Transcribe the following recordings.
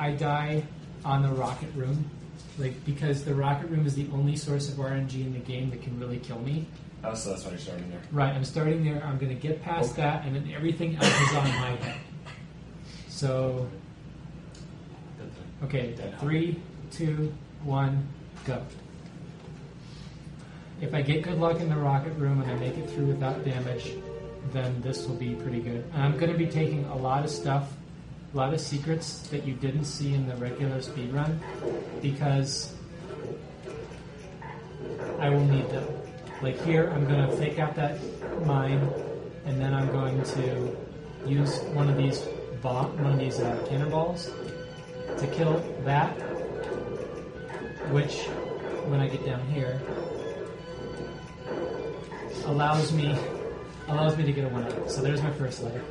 I die on the rocket room, like because the rocket room is the only source of RNG in the game that can really kill me. Oh, so that's why you're starting there. Right, I'm starting there. I'm going to get past that, and then everything else is on my head. So, okay, 3, 2, 1, go. If I get good luck in the rocket room and I make it through without damage, then this will be pretty good. And I'm going to be taking a lot of stuff, a lot of secrets that you didn't see in the regular speedrun, because I will need them. Like here, I'm going to fake out that mine, and then I'm going to use one of these cannonballs to kill that, which, when I get down here, allows me to get a 1-up. So there's my first layer.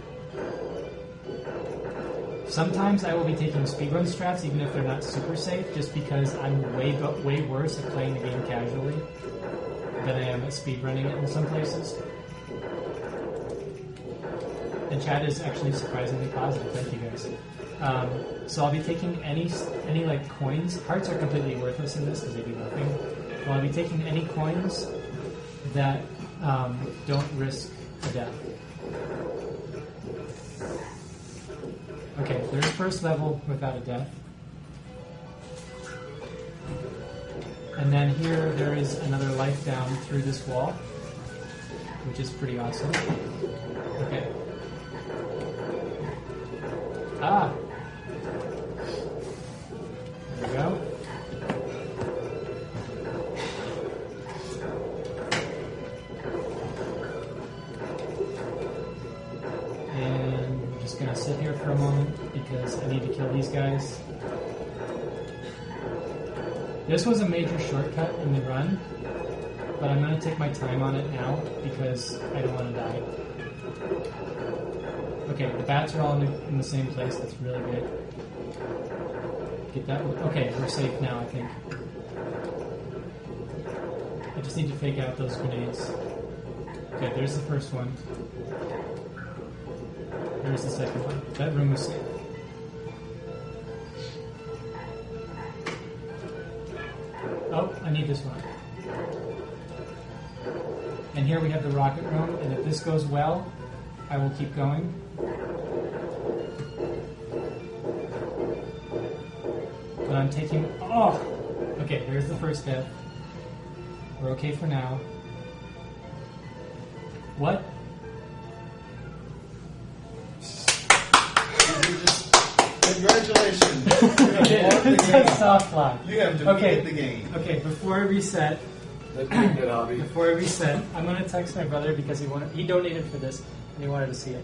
Sometimes I will be taking speedrun strats, even if they're not super safe, just because I'm way worse at playing the game casually than I am at speedrunning it in some places. And chat is actually surprisingly positive. Thank you guys. So I'll be taking any like coins. Hearts are completely worthless in this because they do nothing. Well, I'll be taking any coins that don't risk a death. Okay, there's first level without a death. And then here there is another life down through this wall, which is pretty awesome. Okay. Ah! There we go. And I'm just going to sit here for a moment because I need to kill these guys. This was a major shortcut in the run, but I'm going to take my time on it now because I don't want to die. Okay, the bats are all in the same place. That's really good. Get that one. Okay, we're safe now, I think. I just need to fake out those grenades. Okay, there's the first one. There's the second one. That room is safe. Oh, I need this one. And here we have the rocket room, and if this goes well, I will keep going. But I'm taking... Oh! Okay, there's the first death. We're okay for now. What? Congratulations! It's a soft lock. You have defeated the game. Okay, before I reset... Before I reset, I'm going to text my brother because he donated for this and he wanted to see it.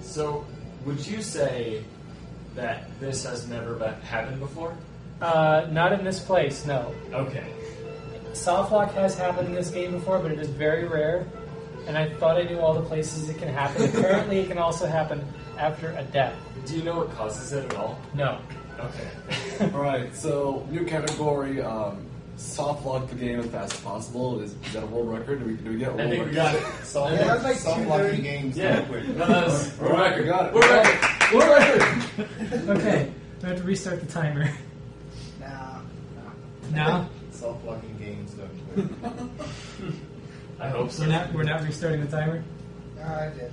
So, would you say that this has never happened before? Not in this place, no. Okay. Soft lock has happened in this game before, but it is very rare. And I thought I knew all the places it can happen. Apparently, it can also happen after a death. Do you know what causes it at all? No. Okay. Alright, so new category, soft lock the game as fast as possible. Is that a world record? Do we get a world I think record? we got it. Soft locking games. Yeah. Quick. No, that's World record, got it. World record! Okay, I have to restart the timer. Nah. Now? Soft locking games don't work. I hope so. We're not restarting the timer? I did.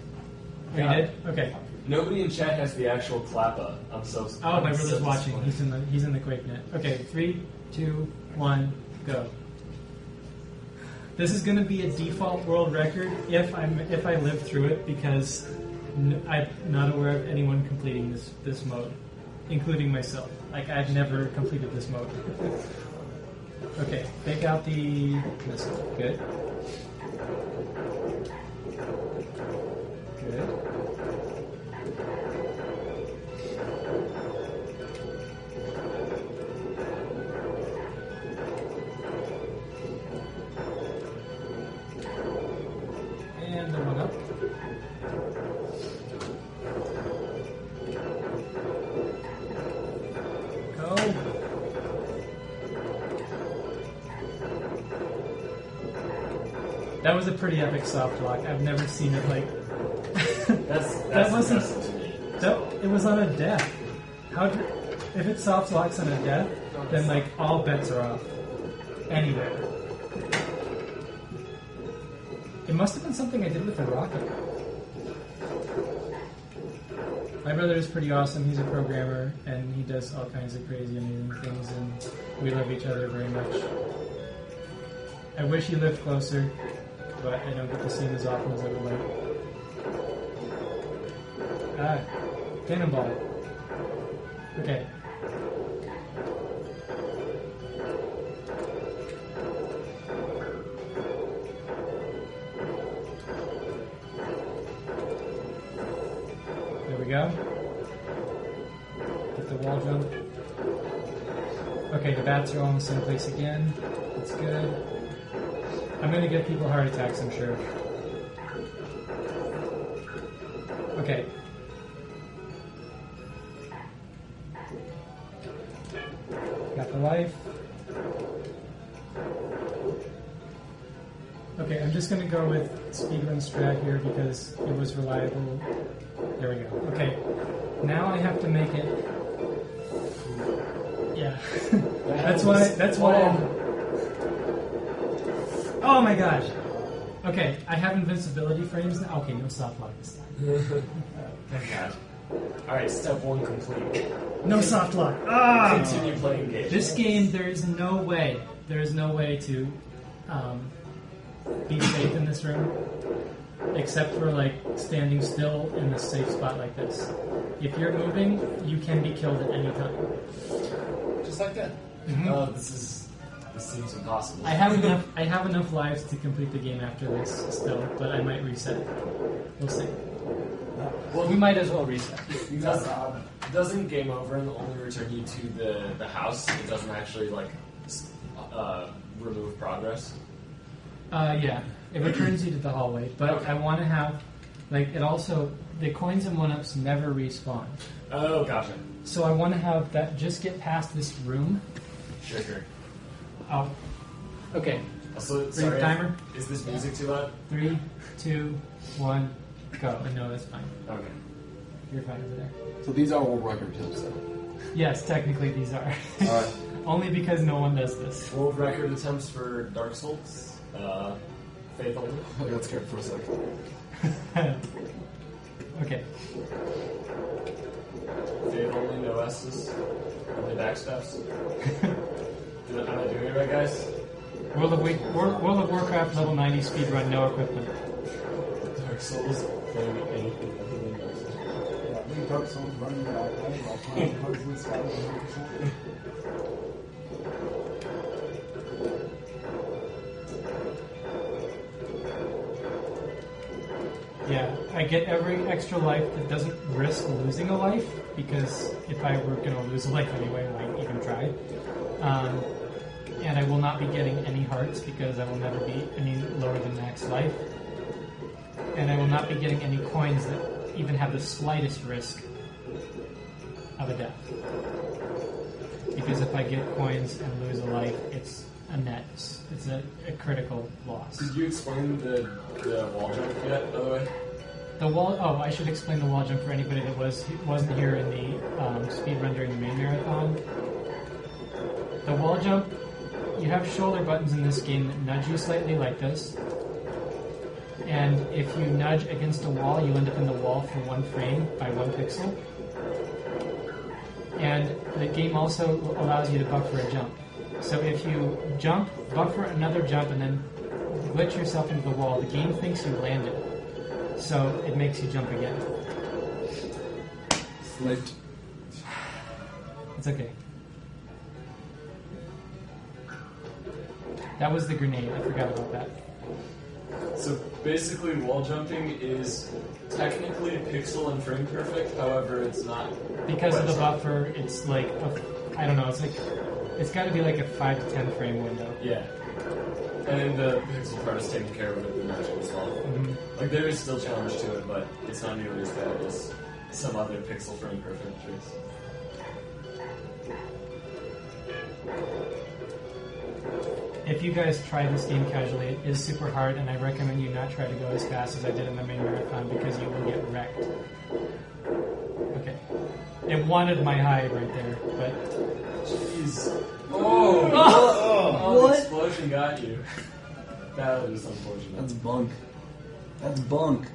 Oh, you did? Okay. Nobody in chat has the actual clapper. I'm so. Oh, my I'm brother's so watching. disappointed. He's in the QuakeNet. Okay, 3, 2, 1, go. This is going to be a default world record if I live through it because I'm not aware of anyone completing this mode, including myself. Like I've never completed this mode. Okay, fake out the missile. Good. Good. And the one up. Go. That was a pretty epic soft lock. I've never seen it like. That's That wasn't. impressive to me. It was on a death. How? if it soft locks on a death, then like all bets are off. Anyway. It must have been something I did with a rocket. My brother is pretty awesome. He's a programmer, and he does all kinds of crazy, amazing things, and we love each other very much. I wish he lived closer, but I don't get to see him as often as I would like. Ah, cannonball. Okay. There we go. Get the wall jump. Okay, the bats are all in the same place again. That's good. I'm gonna give people heart attacks, I'm sure. Okay. Got the life. Okay, I'm just gonna go with speedrun strat here because it was reliable. There we go. Okay. Now I have to make it. Yeah. That's why. Oh my gosh. Okay, I have invincibility frames now. Okay, no soft lock this time. Thank God. Alright, step 1 complete. No soft lock. Ah! Continue playing games. This game, there is no way to be safe in this room, except for like standing still in a safe spot like this. If you're moving, you can be killed at any time. Just like that. Oh, this seems impossible. I have enough lives to complete the game after this still, but I might reset. We'll see. Well, we might as well reset. Doesn't game over only return you to the house? It doesn't actually like remove progress. Yeah, it returns you to the hallway, but Okay. I want to have, like, it also, the coins and 1-ups never respawn. Oh, gotcha. So I want to have that just get past this room. Sure. Oh, okay. Also, Bring sorry, the timer. Is this music too loud? 3, 2, 1, go. No, that's fine. Okay. You're fine over there. So these are world record attempts, though. Yes, technically these are. Alright. Only because no one does this. World record attempts for Dark Souls. Faith only. I got scared for a second. Okay. Faith only, no S's. Only backsteps. Am I doing it right, guys? World of Warcraft level 90 speedrun, no equipment. Dark Souls. Playing anything other than Dark Souls. Yeah, I think Dark Souls running back. I think I'll play Scavenger. Yeah, I get every extra life that doesn't risk losing a life, because if I were going to lose a life anyway, why even try? And I will not be getting any hearts, because I will never be any lower than max life. And I will not be getting any coins that even have the slightest risk of a death. Because if I get coins and lose a life, it's a net. It's a critical loss. Did you explain the wall jump yet, by the way? The wall. Oh, I should explain the wall jump for anybody that wasn't here in the speed run during the main marathon. The wall jump. You have shoulder buttons in this game that nudge you slightly like this. And if you nudge against a wall, you end up in the wall for 1 frame by 1 pixel. And the game also allows you to buffer a jump. So if you jump, buffer another jump, and then glitch yourself into the wall, the game thinks you landed. So it makes you jump again. Sniped. It's okay. That was the grenade. I forgot about that. So basically, wall jumping is technically pixel and frame perfect. However, it's not. Because of the quite so. buffer, it's like I don't know. It's got to be like a 5 to 10 frame window. Yeah. And then the pixel part is taken care of with the magic as well. Mm-hmm. Like, there is still challenge to it, but it's not nearly as bad as some other pixel frame perfect tricks. If you guys try this game casually, it is super hard, and I recommend you not try to go as fast as I did in the main marathon because you will get wrecked. Okay. It wanted my hide right there, but Jeez. Oh! Oh! The What? explosion got you. That was unfortunate. That's bunk. That's bunk.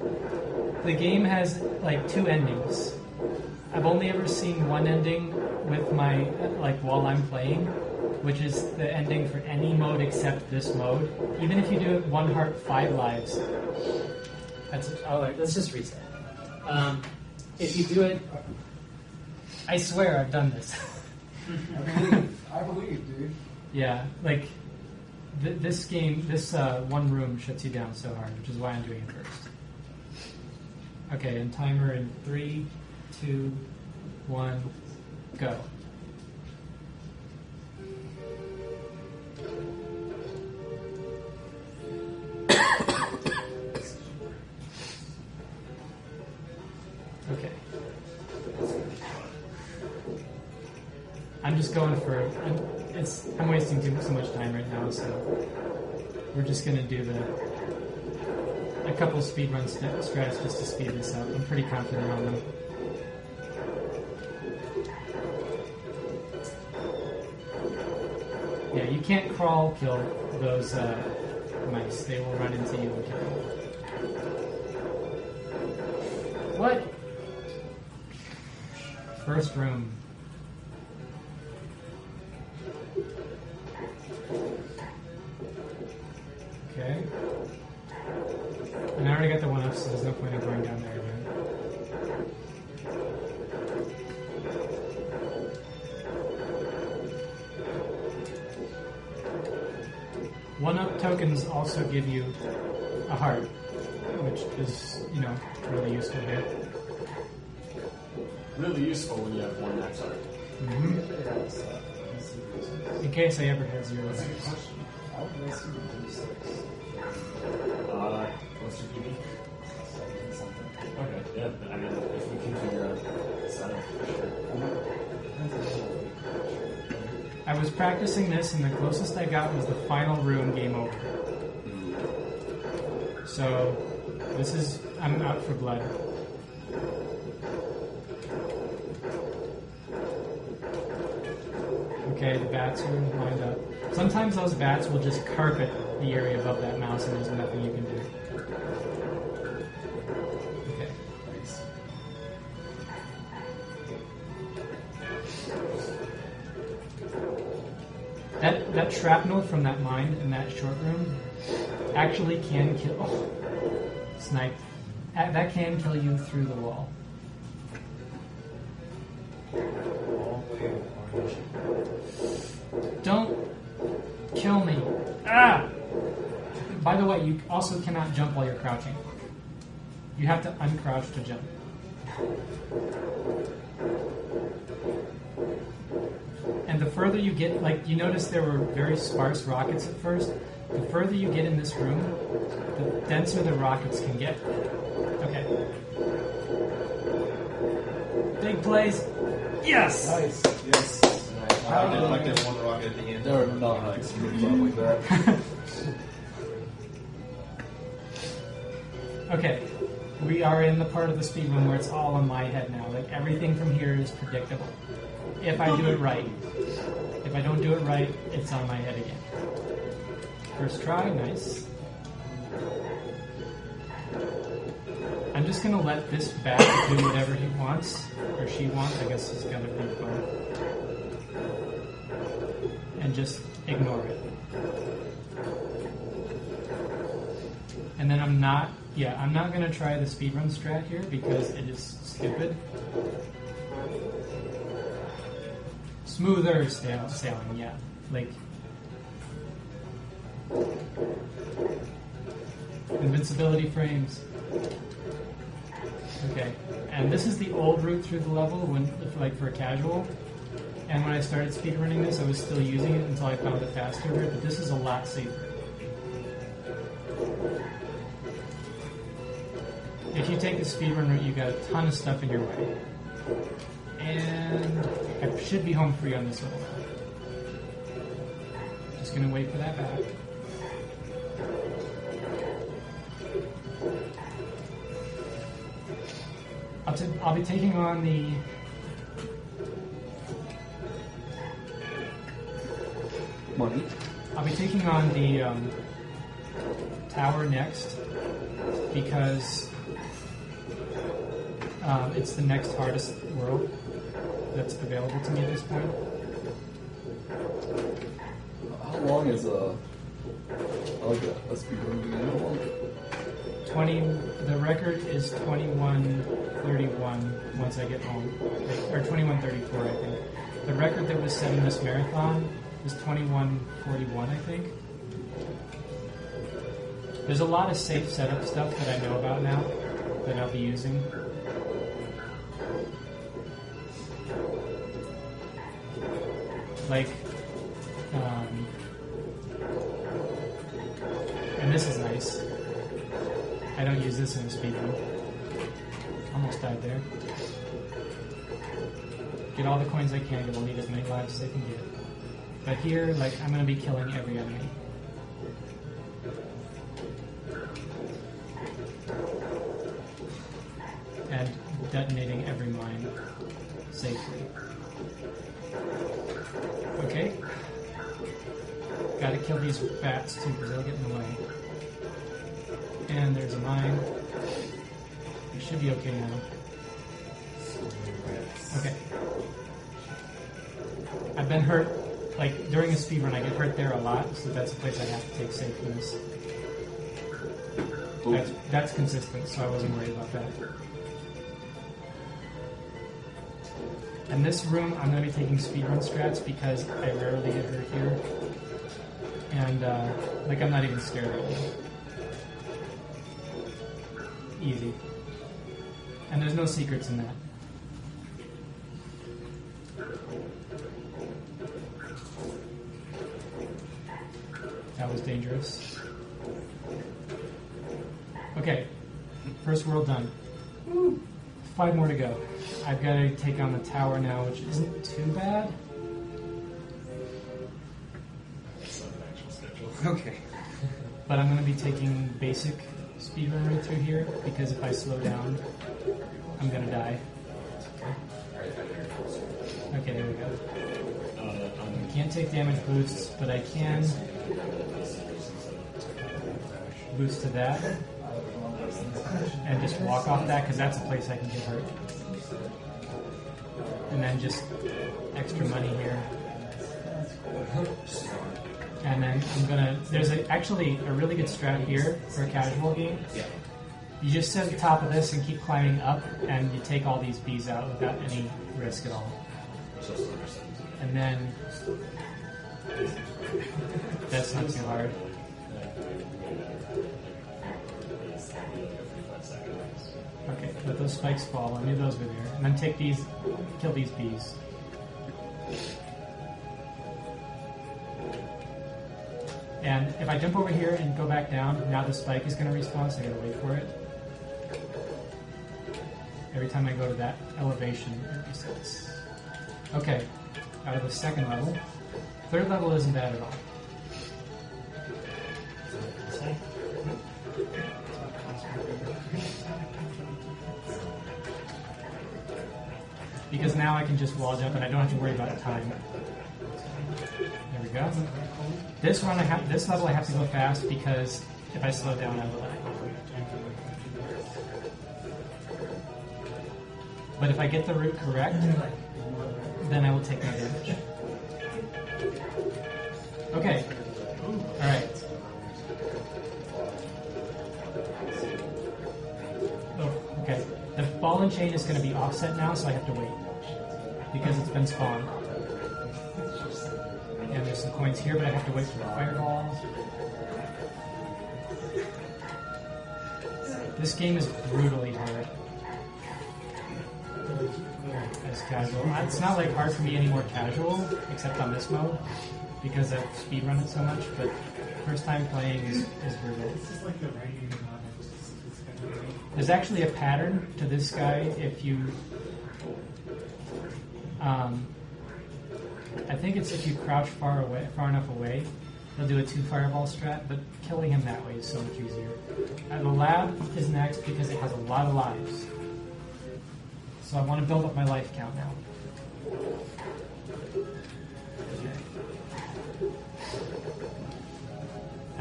the game has like 2 endings. I've only ever seen one ending with my while I'm playing, which is the ending for any mode except this mode. Even if you do it 1 heart 5 lives. That's Alright, let's just reset. If you do it, I swear I've done this. I believe, dude. Yeah, like this game, this one room shuts you down so hard, which is why I'm doing it first. Okay, and timer in 3, 2, 1, go. Okay. I'm just going for I'm wasting so much time right now, so we're just gonna do a couple speedrun strats just to speed this up. I'm pretty confident on them. Yeah, you can't crawl kill those mice. They will run into you and kill you. What? First room. Okay. And I already got the 1-up, so there's no point in going down there again. One-up tokens also give you a heart, which is, really useful here. Really useful when you have 1 max heart. Mm-hmm. In case I ever had 0 That's a good lives. question. How would I see the 36? What's your PB? Something. Okay, yeah, I mean, if we can figure out setup, for sure. I was practicing this, and the closest I got was the final room, game over. So, I'm out for blood. Okay, the bats are lined up. Sometimes those bats will just carpet the area above that mouse, and there's nothing you can do. Okay. That shrapnel from that mine in that short room actually can kill. Oh, snipe. That can kill you through the wall. Don't kill me. Ah! By the way, you also cannot jump while you're crouching. You have to uncrouch to jump. And the further you get, you notice there were very sparse rockets at first. The further you get in this room, the denser the rockets can get. Okay. Big plays. Yes! Nice. Yes. I did like that 1 rocket at the end. There are not like screws up like that. Okay. We are in the part of the speedrun where it's all on my head now. Everything from here is predictable. If I do it right. If I don't do it right, it's on my head again. First try, nice. I'm just gonna let this bat do whatever he wants, or she wants. I guess he's gotta be fun. And just ignore it. And then I'm not gonna try the speedrun strat here because it is stupid. Smoother sailing, yeah. Invincibility frames. Okay, and this is the old route through the level for a casual. And when I started speedrunning this, I was still using it until I found a faster route, but this is a lot safer. If you take the speedrun route, you got a ton of stuff in your way. And I should be home free on this one. Just gonna wait for that back. I'll be taking on the money. I'll be taking on the tower next because it's the next hardest world that's available to me at this point. How long is a speedrun game? How long? 20. The record is 21:31 once I get home, or 21:34, I think. The record that was set in this marathon was 21:41, I think. There's a lot of safe setup stuff that I know about now that I'll be using. Like, and this is nice. I don't use this in a speedrun. Almost died there. Get all the coins I can, because I'll need as many lives as I can get. But here, like, I'm going to be killing every enemy. And detonating every mine safely. Okay. Gotta kill these bats too, because they'll get in the way. And there's a mine. We should be okay now. Okay. I've been hurt, like, during a speedrun, I get hurt there a lot, so that's a place I have to take safeness. That's consistent, so I wasn't worried about that. And this room, I'm going to be taking speedrun strats because I rarely get hurt here. And, like, I'm not even scared of it. Easy. And there's no secrets in that. That was dangerous. Okay. First world done. 5 more to go. I've got to take on the tower now, which isn't too bad. Okay. But I'm going to be taking basic speedrun right through here, because if I slow down, I'm going to die. Okay, there we go. I can't take damage boosts, but I can boost to that. And just walk off that, because that's a place I can get hurt. And then just extra money here. And then I'm gonna, there's actually a really good strat here for a casual game. You just sit at the top of this and keep climbing up, and you take all these bees out without any risk at all. And then, that's not too hard. Okay, let those spikes fall. I knew those were there. And then take these, kill these bees. And if I jump over here and go back down, now the spike is going to respawn, so I gotta wait for it. Every time I go to that elevation, it resets. Okay, out of the second level. Third level isn't bad at all. Because now I can just wall jump and I don't have to worry about time. There we go. This level I have to go fast because if I slow down I will die. But if I get the route correct, then I will take no damage. Okay. Alright. Oh, okay. The ball and chain is going to be offset now, so I have to wait. Because it's been spawned. And there's some coins here, but I have to wait for the fireballs. This game is brutally hard. As casual. It's not like hard for me anymore casual, except on this mode, because I've speedrun it so much, but first time playing is brutal. There's actually a pattern to this guy if you... I think it's if you crouch far enough away, he'll do a 2 fireball strat, but killing him that way is so much easier. The lab is next because it has a lot of lives. So I want to build up my life count now.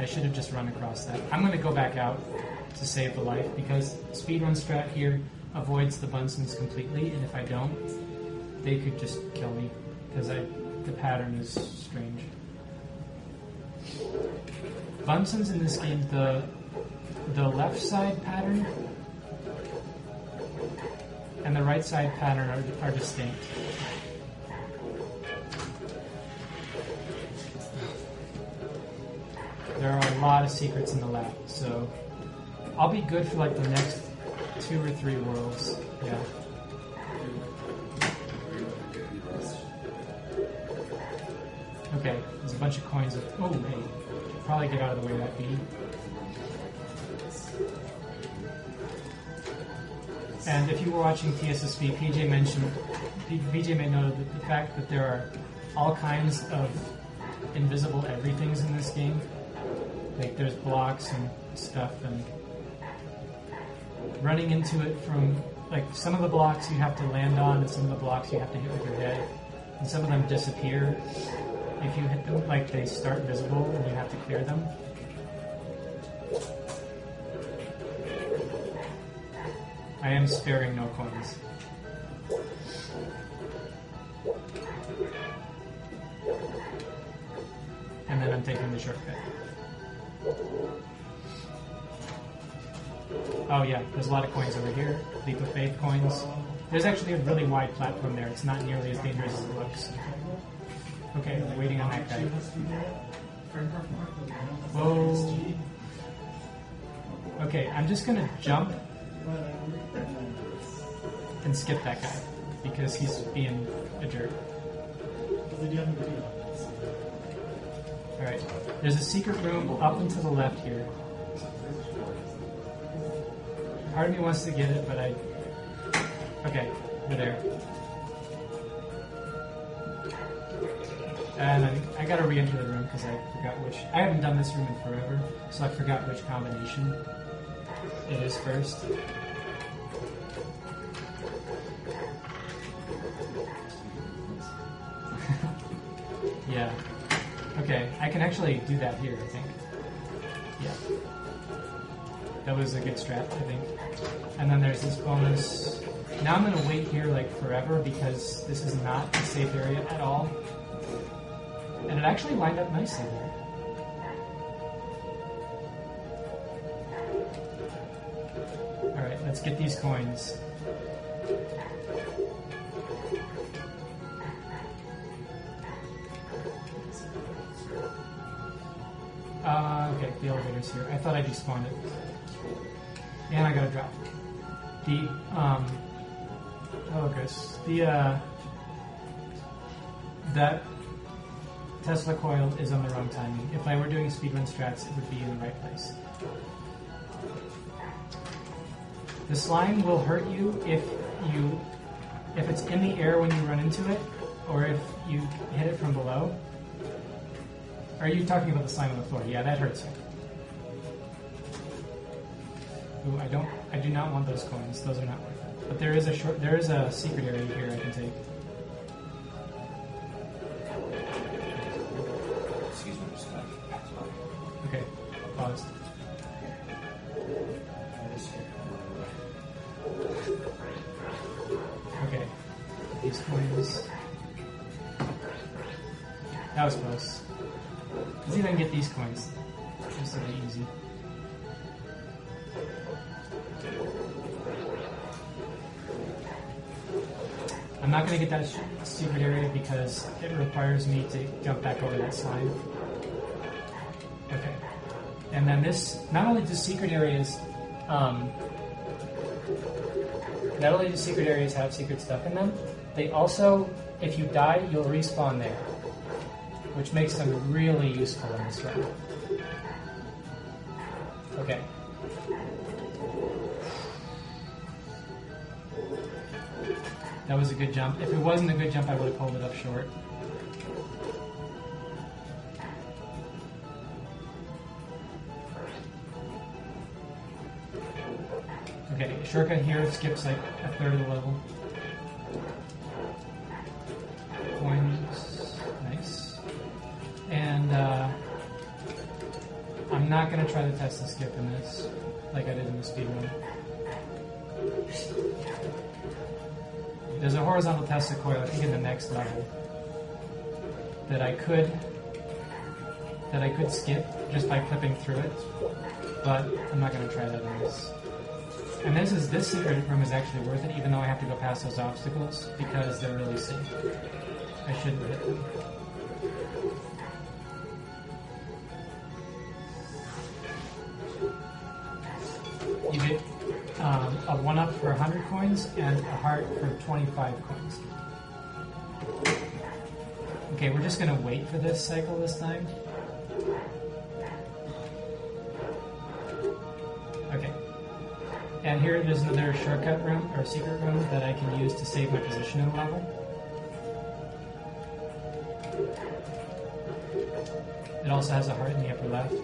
I should have just run across that. I'm going to go back out to save the life because speedrun strat here avoids the Bunsen's completely, and if I don't, they could just kill me because the pattern is strange. Bunsen's in this game, the left side pattern and the right side pattern are distinct. There are a lot of secrets in the lab, so I'll be good for like the next 2 or 3 worlds. Yeah. Okay, there's a bunch of coins. Oh, hey, probably get out of the way of that bee. And if you were watching TSSV, PJ made note of the fact that there are all kinds of invisible everythings in this game. Like there's blocks and stuff, and running into it from like some of the blocks you have to land on, and some of the blocks you have to hit with your head, and some of them disappear if you hit them. Like they start visible, and you have to clear them. I am sparing no coins. And then I'm taking the shortcut. Oh yeah, there's a lot of coins over here. Leap of Faith coins. There's actually a really wide platform there. It's not nearly as dangerous as it looks. Okay, we're waiting on that guy. Whoa. Okay, I'm just gonna jump and skip that guy because he's being a jerk. Alright, there's a secret room up and to the left here. Part of me wants to get it, but I... Okay, we're there. And I gotta re-enter the room because I forgot which... I haven't done this room in forever, so I forgot which combination it is first. Yeah. Okay, I can actually do that here, I think. Yeah. That was a good strat, I think. And then there's this bonus. Now I'm going to wait here like forever because this is not a safe area at all. And it actually lined up nicely there. Alright, let's get these coins. Okay, the elevator's here. I thought I despawned it. And I got a drop. That Tesla coil is on the wrong timing. If I were doing speedrun strats, it would be in the right place. The slime will hurt you if it's in the air when you run into it, or if you hit it from below. Are you talking about the slime on the floor? Yeah, that hurts you. Ooh, I do not want those coins. Those are not worth it. But there is a secret area here I can take. Excuse me, just Okay, paused. Okay, these coins. That was close. Let's see if I can get these coins. Just really easy. I'm not going to get that secret area because it requires me to jump back over that slime. Okay. And then this, not only do secret areas have secret stuff in them, they also, if you die, you'll respawn there, which makes them really useful in this round. Okay. That was a good jump. If it wasn't a good jump, I would have pulled it up short. Okay, shortcut here skips like a third of the level. Coins, nice. And I'm not going to try to test the skip in this, like I did in the speedrun. There's a horizontal Tesla coil, I think in the next level, that I could skip just by clipping through it, but I'm not going to try that in this. And this secret room is actually worth it, even though I have to go past those obstacles, because they're really safe. I shouldn't hit them. You get a 1-up for 100 coins and a heart for 25 coins. Okay, we're just going to wait for this cycle this time. Okay. And here there's another shortcut room, or secret room, that I can use to save my position in the level. It also has a heart in the upper left.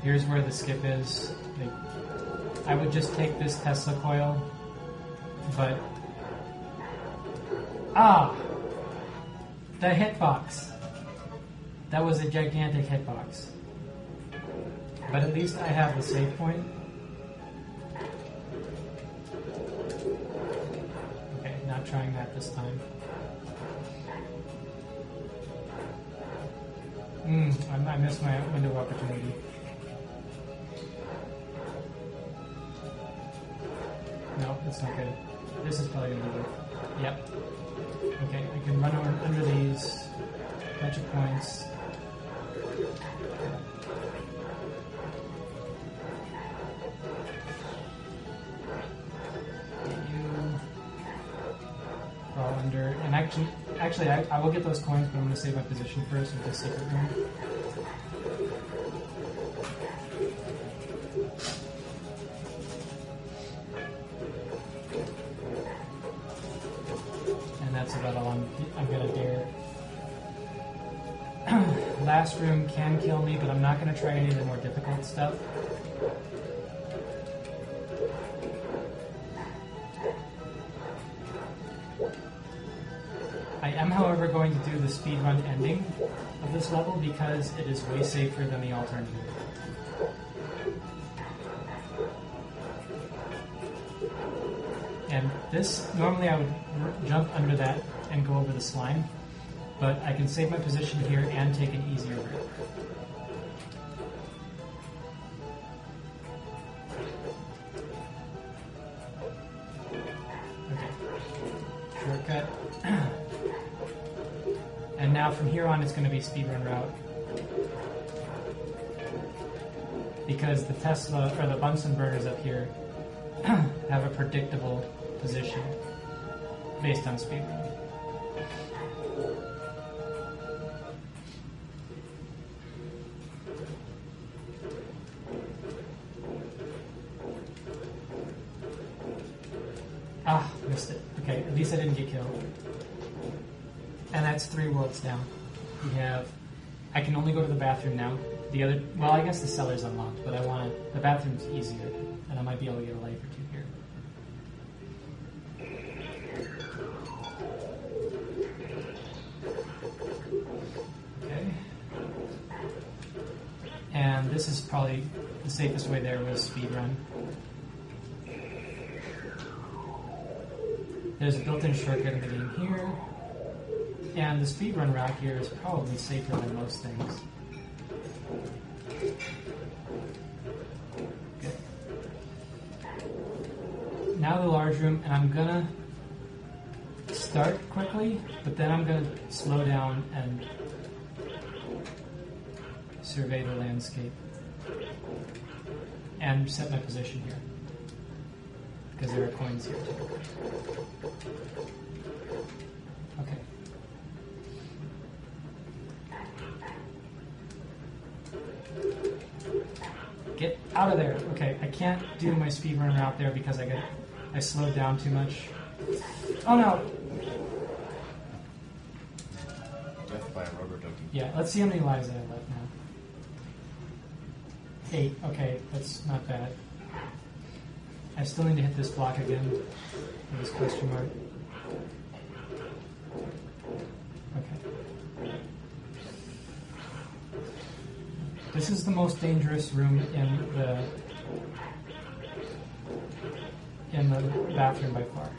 Here's where the skip is. I would just take this Tesla coil, but... Ah! The hitbox! That was a gigantic hitbox. But at least I have the save point. Okay, not trying that this time. I missed my window of opportunity. No, it's not good. This is probably going to be good. Yep. Okay, I can run under these. Bunch of points. You fall under. And actually, I will get those coins, but I'm going to save my position first with this secret room. That's about all I'm going to dare. Last room can kill me, but I'm not going to try any of the more difficult stuff. I am, however, going to do the speedrun ending of this level because it is way safer than the alternative. And this, normally I would jump under that and go over the slime, but I can save my position here and take an easier route. Okay, shortcut. And now from here on it's going to be speedrun route. Because the Tesla, or the Bunsen burners up here, have a predictable position based on speedrun. Ah, missed it. Okay, at least I didn't get killed. And that's 3 worlds down. We have... I can only go to the bathroom now. The other... Well, I guess the cellar's unlocked, but I want it... The bathroom's easier, and I might be able to get a life or 2 here. Okay. And this is probably the safest way there was speedrun. There's a built-in shortcut in the game here. And the speedrun route here is probably safer than most things. Good. Now the large room, and I'm gonna start quickly, but then I'm gonna slow down and survey the landscape. And set my position here. Because there are coins here too. Okay. Get out of there. Okay, I can't do my speedrun route there because I slowed down too much. Oh no! Death by rubber ducky. Yeah, let's see how many lives I have left now. 8. Okay, that's not bad. I still need to hit this block again. With this question mark. Okay. This is the most dangerous room in the bathroom by far.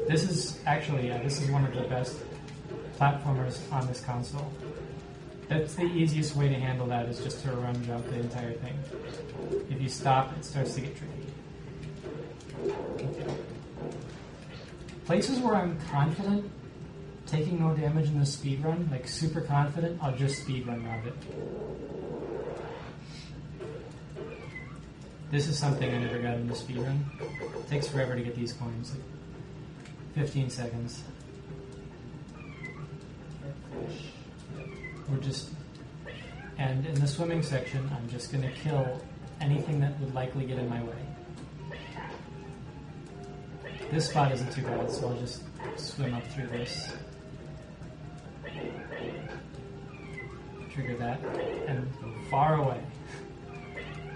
This is actually, this is one of the best platformers on this console. That's the easiest way to handle that, is just to run jump the entire thing. If you stop, it starts to get tricky. Okay. Places where I'm confident, taking no damage in the speed run, like super confident, I'll just speed run around it. This is something I never got in the speed run. It takes forever to get these coins. Like 15 seconds. And in the swimming section, I'm just going to kill anything that would likely get in my way. This spot isn't too bad, so I'll just swim up through this. Trigger that, and go far away.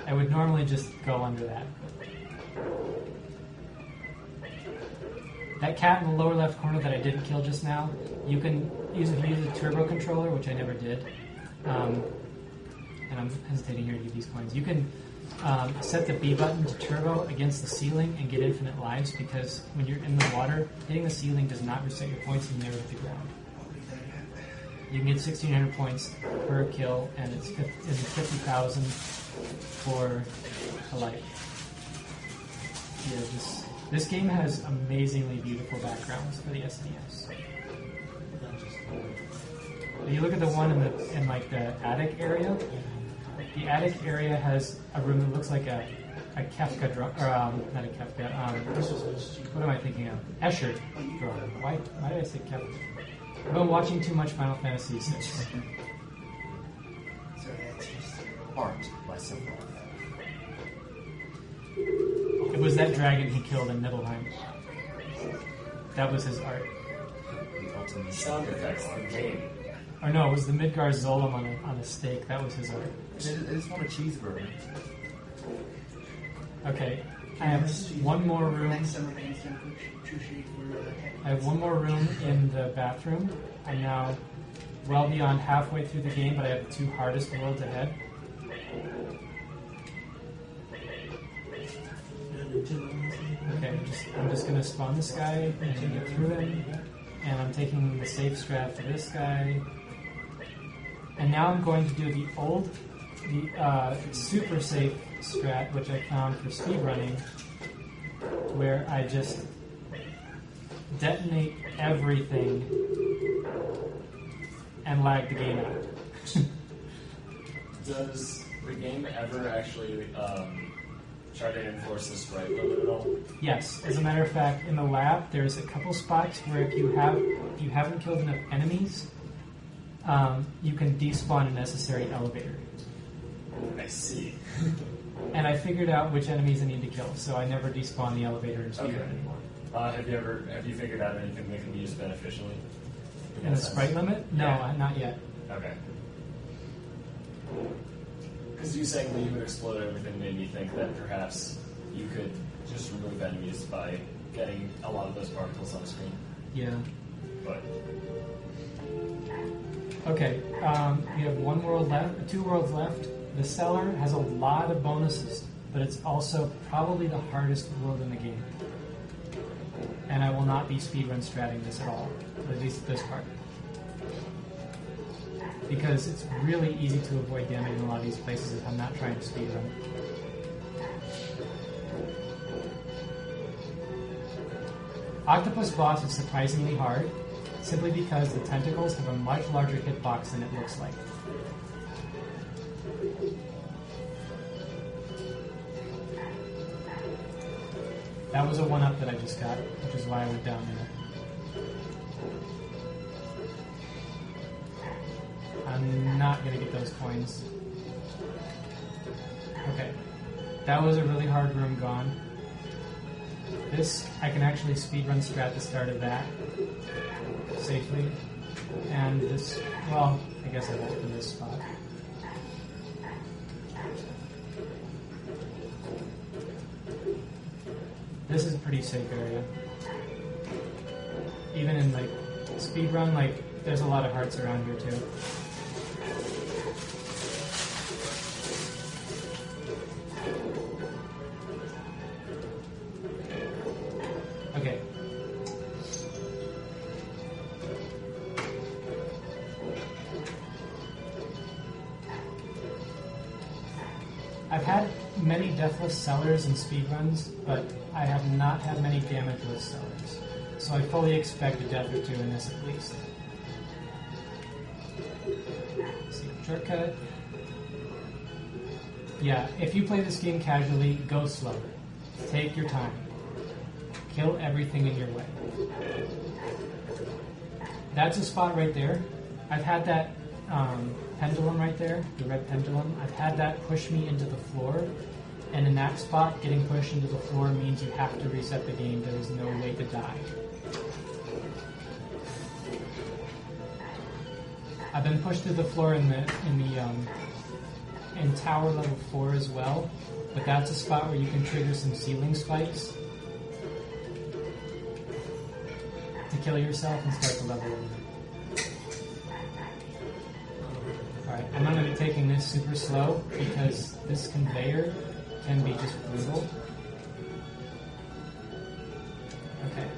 I would normally just go under that. That cat in the lower left corner that I didn't kill just now, you can use a turbo controller, which I never did. And I'm hesitating here to give these coins. You can set the B button to turbo against the ceiling and get infinite lives, because when you're in the water, hitting the ceiling does not reset your points and you never hit the ground. You can get 1,600 points per kill, and it's 50,000 for a life. Yeah, this game has amazingly beautiful backgrounds for the SNES. If you look at the one in like the attic area, the attic area has a room that looks like a Kafka drawing, or not a Kafka. What am I thinking of? Escher drawing. Why did I say Kafka? I've been watching too much Final Fantasy VI. Art by Simple. It was that dragon he killed in Nibelheim. That was his art. The ultimate Sound effects, the game. Or no, it was the Midgar Zolom on a stake. That was his art. I just want a cheeseburger. Okay, I have one more room. I have one more room in the bathroom. I'm now well beyond halfway through the game, but I have the two hardest worlds ahead. Okay, I'm just gonna spawn this guy and get through him, and I'm taking the safe strat for this guy. And now I'm going to do the super safe strat, which I found for speedrunning, where I just detonate everything and lag the game out. Does the game ever actually try to enforce the sprite limit at all? Yes, as a matter of fact, in the lab, there's a couple spots where if you haven't killed enough enemies, you can despawn a necessary elevator. I see. And I figured out which enemies I need to kill, so I never despawn the elevator in speedrun anymore. Have you figured out anything that can be used beneficially? And the sprite limit? No, Yeah. not yet. Okay. Because you saying that you would explode everything made me think that perhaps you could just remove enemies by getting a lot of those particles on screen. Yeah. But Okay, we have one world left, 2 worlds left. The cellar has a lot of bonuses, but it's also probably the hardest world in the game. And I will not be speedrun stratting this at all, at least this part. Because it's really easy to avoid damage in a lot of these places if I'm not trying to speedrun. Octopus boss is surprisingly hard, simply because the tentacles have a much larger hitbox than it looks like. That was a 1-up that I just got, which is why I went down there. I'm not going to get those coins. Okay. That was a really hard room gone. This, I can actually speedrun strat the start of that safely. And this, well, I guess I won't in this spot. This is a pretty safe area. Even in like speedrun, like there's a lot of hearts around here too. Okay. I've had many deathless sellers in speedruns, but I have not had many damageless sellers. So I fully expect a death or two in this at least. Secret shortcut. Yeah, if you play this game casually, go slower. Take your time. Kill everything in your way. That's a spot right there. I've had that pendulum right there, the red pendulum. I've had that push me into the floor. And in that spot, getting pushed into the floor means you have to reset the game. There is no way to die. I've been pushed to the floor in tower level 4 as well, but that's a spot where you can trigger some ceiling spikes to kill yourself and start the level over. Alright, I'm not going to be taking this super slow because this conveyor can be just brutal. Okay.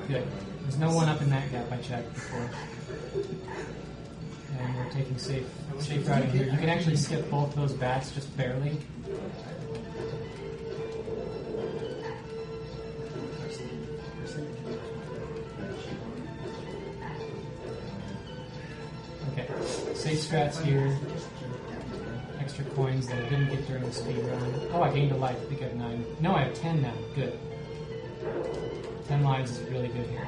Good. There's no one up in that gap I checked before. And we're taking safe routing here. You can actually skip both those bats just barely. Okay. Safe strats here. Extra coins that I didn't get during the speed run. Oh, I gained a life. I think I have 9. No, I have 10 now. Good. 10 lives is really good here.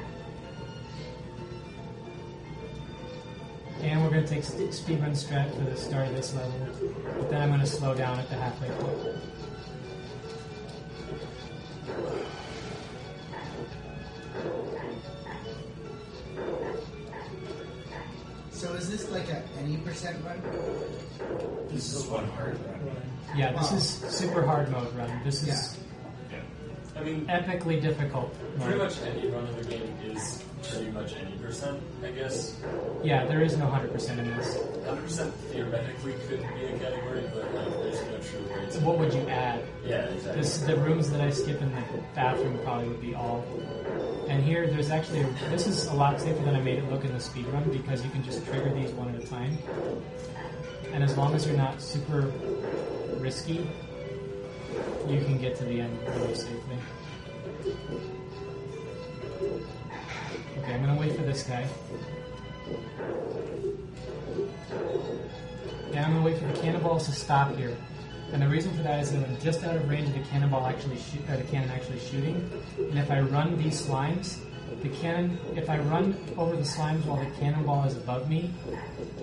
And we're going to take speedrun strat for the start of this level, but then I'm going to slow down at the halfway point. So is this like a any percent run? This is one hard run. Yeah, this is super hard mode run. This is Yeah. I mean, epically difficult. pretty much any run of the game is pretty much any percent, I guess. Yeah, there is no 100% in this. 100% theoretically could be a category, but like, there's no true way to. What would you add? Yeah, exactly. The rooms that I skip in the bathroom probably would be all. And here, there's actually, this is a lot safer than I made it look in the speedrun because you can just trigger these one at a time. And as long as you're not super risky, you can get to the end really safely. Okay, I'm gonna wait for this guy. And I'm gonna wait for the cannonballs to stop here. And the reason for that is that I'm just out of range of the cannonball actually the cannon actually shooting. And if I run these slimes, if I run over the slimes while the cannonball is above me,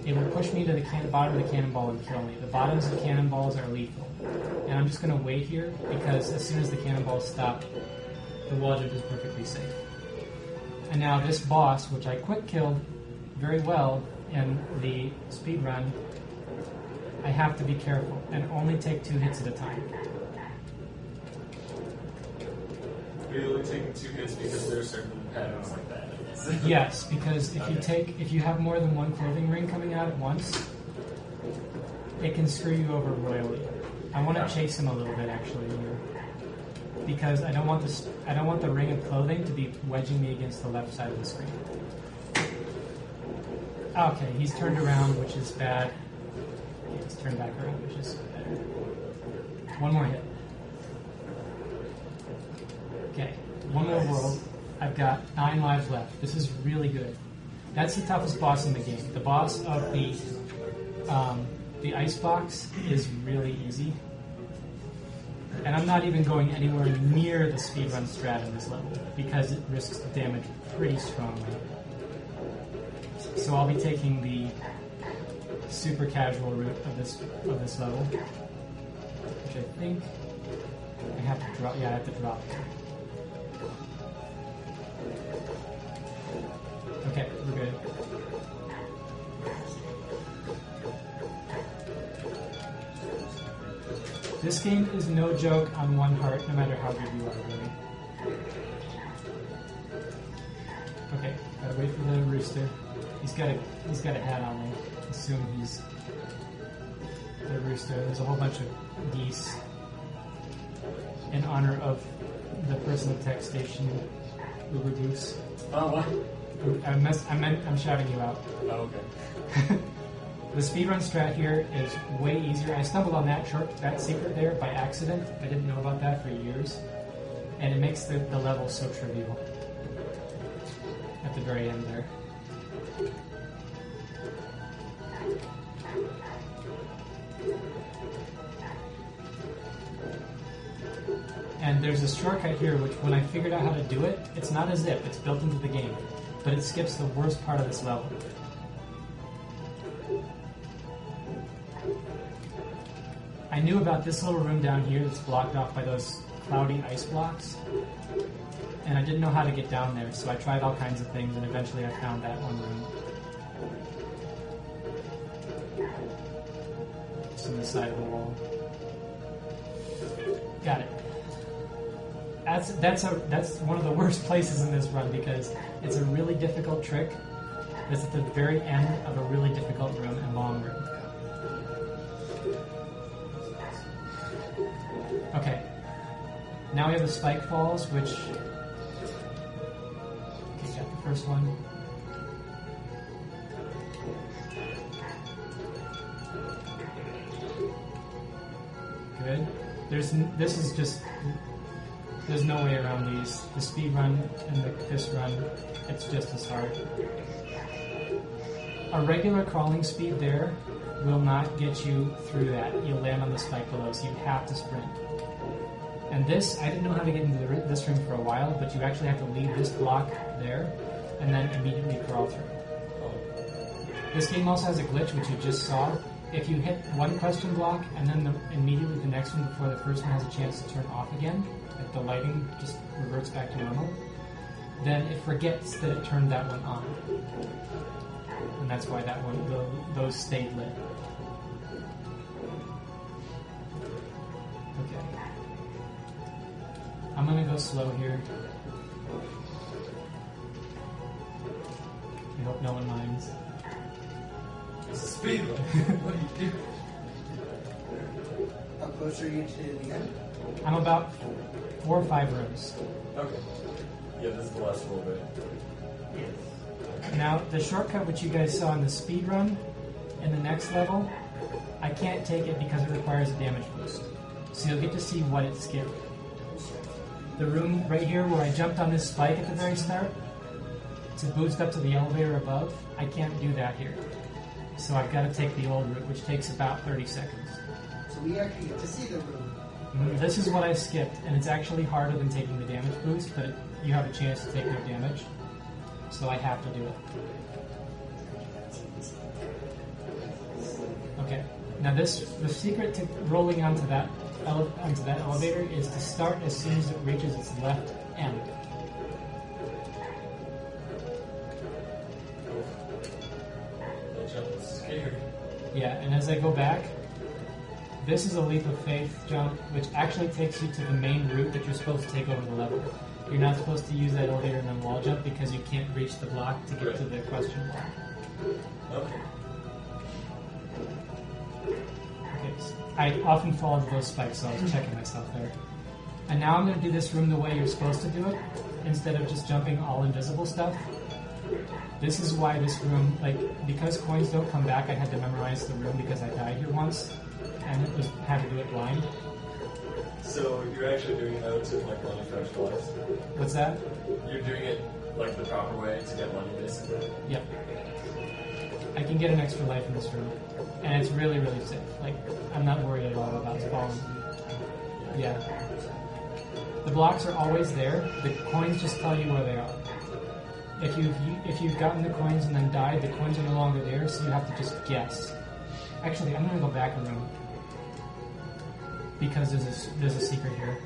it will push me to the bottom of the cannonball and kill me. The bottoms of the cannonballs are lethal. And I'm just going to wait here because as soon as the cannonballs stop, the wall jump is perfectly safe. And now this boss, which I quick killed very well in the speed run, I have to be careful and only take 2 hits at a time. Are you only taking 2 hits because there are certain patterns like that? I guess. Yes, because if you have more than one clothing ring coming out at once, it can screw you over royally. I want to chase him a little bit actually here, because I don't want the ring of clothing to be wedging me against the left side of the screen. Okay, he's turned around, which is bad. He's turned back around, which is better. One more hit. Okay, one more world. I've got 9 lives left. This is really good. That's the toughest boss in the game. The boss of the ice box is really easy. And I'm not even going anywhere near the speedrun strat in this level because it risks damage pretty strongly. So I'll be taking the super casual route of this level, which I think I have to drop. Yeah, I have to drop. This game is no joke on one heart, no matter how good you are, really. Okay, gotta wait for the rooster. He's got a hat on. I assume he's the rooster. There's a whole bunch of geese in honor of the person at Tech Station, Uber Goose. Oh, what? I'm shouting you out. Oh, okay. The speedrun strat here is way easier. I stumbled on that secret there by accident. I didn't know about that for years. And it makes the level so trivial. At the very end there. And there's a shortcut here which when I figured out how to do it, it's not a zip, it's built into the game. But it skips the worst part of this level. I knew about this little room down here that's blocked off by those cloudy ice blocks. And I didn't know how to get down there, so I tried all kinds of things and eventually I found that one room. It's on the side of the wall. Got it. That's one of the worst places in this run because it's a really difficult trick that's at the very end of a really difficult room and long room. Okay. Now we have the spike falls, which... Okay, got the first one. Good. This is just... There's no way around these. The speed run and this run, it's just as hard. A regular crawling speed there will not get you through that. You'll land on the spike below, so you have to sprint. And this, I didn't know how to get into this room for a while, but you actually have to leave this block there and then immediately crawl through. This game also has a glitch, which you just saw. If you hit one question block and then immediately the next one before the first one has a chance to turn off again, if the lighting just reverts back to normal, then it forgets that it turned that one on. And that's why that one, those stayed lit. Okay. I'm gonna go slow here. I hope no one minds. It's a speed run. What do you do? How close are you to the end? I'm about 4 or 5 rooms. Okay. Yeah, this is the last little bit. Now, the shortcut which you guys saw in the speed run in the next level, I can't take it because it requires a damage boost. So you'll get to see what it skipped. The room right here where I jumped on this spike at the very start to boost up to the elevator above, I can't do that here. So I've got to take the old route, which takes about 30 seconds. So we actually get to see the room. This is what I skipped, and it's actually harder than taking the damage boost, but you have a chance to take no damage. So I have to do it. Okay. Now the secret to rolling onto that elevator is to start as soon as it reaches its left end. That jump was scary. Yeah, and as I go back, this is a leap of faith jump, which actually takes you to the main route that you're supposed to take over the level. You're not supposed to use that elevator and then wall jump because you can't reach the block to get to the question block. Okay. Okay, so I often fall into those spikes, so I was checking myself there. And now I'm going to do this room the way you're supposed to do it, instead of just jumping all invisible stuff. This is why this room, because coins don't come back, I had to memorize the room because I died here once, and had to do it blind. So you're actually doing those to like money fresh twice? What's that? You're doing it like the proper way to get money, basically? Yep. I can get an extra life in this room, and it's really, really safe. I'm not worried at all about falling. Yeah. The blocks are always there. The coins just tell you where they are. If you've gotten the coins and then died, the coins are no longer there, so you have to just guess. Actually, I'm going to go back a room because there's a secret here.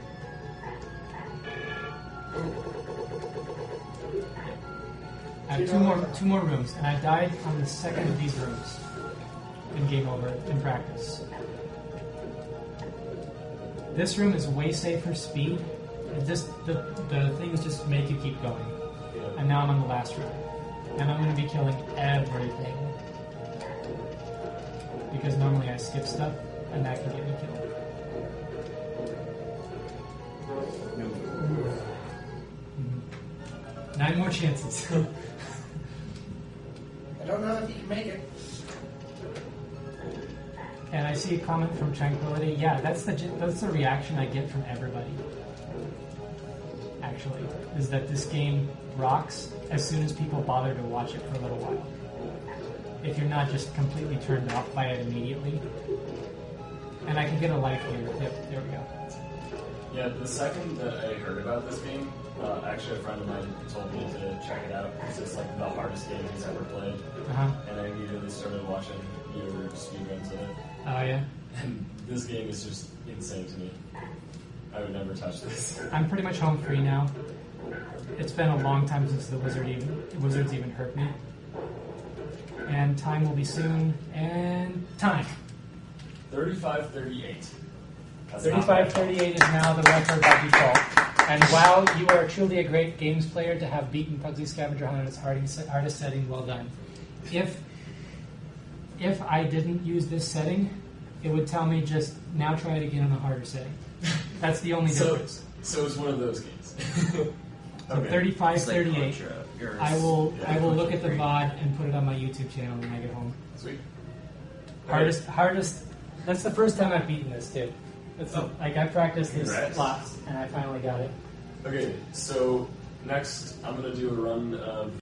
I have two more rooms, and I died on the second of these rooms in game over in practice. This room is way safer speed. It just the things just make you keep going. And now I'm on the last room, and I'm going to be killing everything because normally I skip stuff, and that can get me killed. Mhm. 9 more chances. I don't know if you can make it. And I see a comment from Tranquility. Yeah, that's the reaction I get from everybody. Actually, is that this game rocks as soon as people bother to watch it for a little while. If you're not just completely turned off by it immediately. And I can get a life here. Yep, there we go. Yeah, the second that I heard about this game, actually a friend of mine told me to check it out because it's like the hardest game he's ever played. Uh-huh. And I immediately started watching your speedruns of it. Oh, yeah? And this game is just insane to me. I would never touch this. I'm pretty much home free now. It's been a long time since the wizards even hurt me. And time will be soon. And time. 35-38. 35-38 is now the record by default. And wow, you are truly a great games player to have beaten Pugsley Scavenger Hunt in its hardest setting. Well done. If I didn't use this setting, it would tell me just now try it again on a harder setting. That's the only difference. So it's one of those games. So 35-38. I will look at the Sweet. VOD and put it on my YouTube channel when I get home. Sweet. Hardest. That's the first time I've beaten this too. Like I practiced this Congrats. lots and I finally got it. Okay, so next I'm gonna do a run of